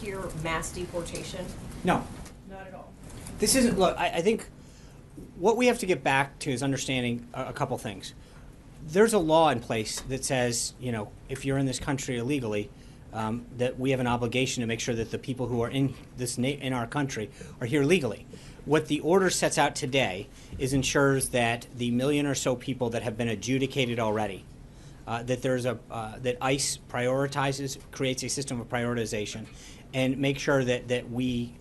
hear mass deportation? No. Not at all. This isn't, look, I think what we have to get back to is understanding a couple things. There's a law in place that says, you know, if you're in this country illegally, that we have an obligation to make sure that the people who are in in our country are here legally. What the order sets out today is ensures that the million or so people that have been adjudicated already, that there's that ICE prioritizes, creates a system of prioritization, and make sure that we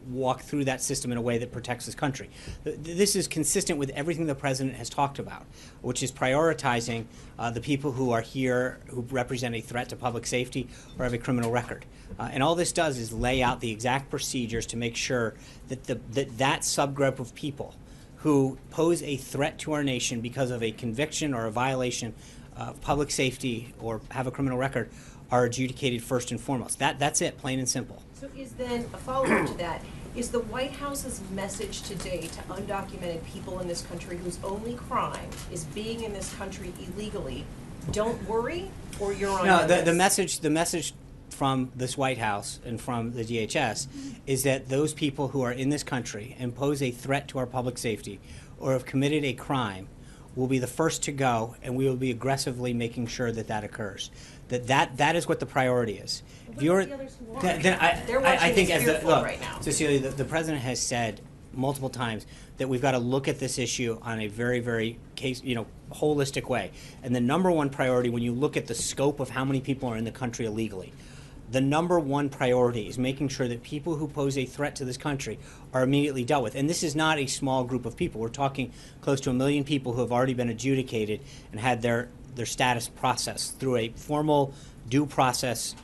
walk through that system in a way that protects this country. This is consistent with everything the president has talked about, which is prioritizing the people who are here, who represent a threat to public safety or have a criminal record. And all this does is lay out the exact procedures to make sure that that subgroup of people who pose a threat to our nation because of a conviction or a violation of public safety or have a criminal record are adjudicated first and foremost. That's it, plain and simple. So is then, a follow-up to that, is the White House's message today to undocumented people in this country whose only crime is being in this country illegally, don't worry, or you're on No, your list? the message from this White House and from the DHS is that those people who are in this country and pose a threat to our public safety or have committed a crime will be the first to go, and we will be aggressively making sure that that occurs. That is what the priority is. If you're, the others who then aren't? They're watching I think this as the fearful look, right now. Cecilia, the president has said multiple times that we've got to look at this issue on a very, very holistic way. And the number one priority, when you look at the scope of how many people are in the country illegally, the number one priority is making sure that people who pose a threat to this country are immediately dealt with. And this is not a small group of people. We're talking close to 1 million people who have already been adjudicated and had their status processed through a formal due process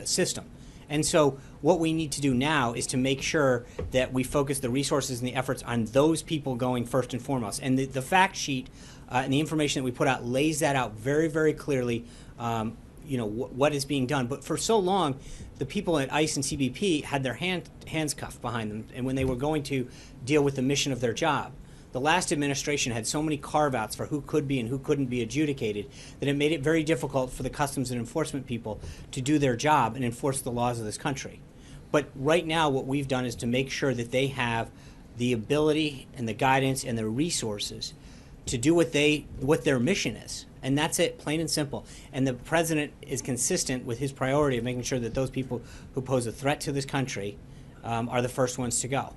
system. And so what we need to do now is to make sure that we focus the resources and the efforts on those people going first and foremost. And the fact sheet and the information that we put out lays that out very, very clearly, what is being done. But for so long, the people at ICE and CBP had their hands cuffed behind them, and when they were going to deal with the mission of their job. The last administration had so many carve-outs for who could be and who couldn't be adjudicated that it made it very difficult for the customs and enforcement people to do their job and enforce the laws of this country. But right now what we've done is to make sure that they have the ability and the guidance and the resources to do what their mission is. And that's it, plain and simple. And the president is consistent with his priority of making sure that those people who pose a threat to this country are the first ones to go.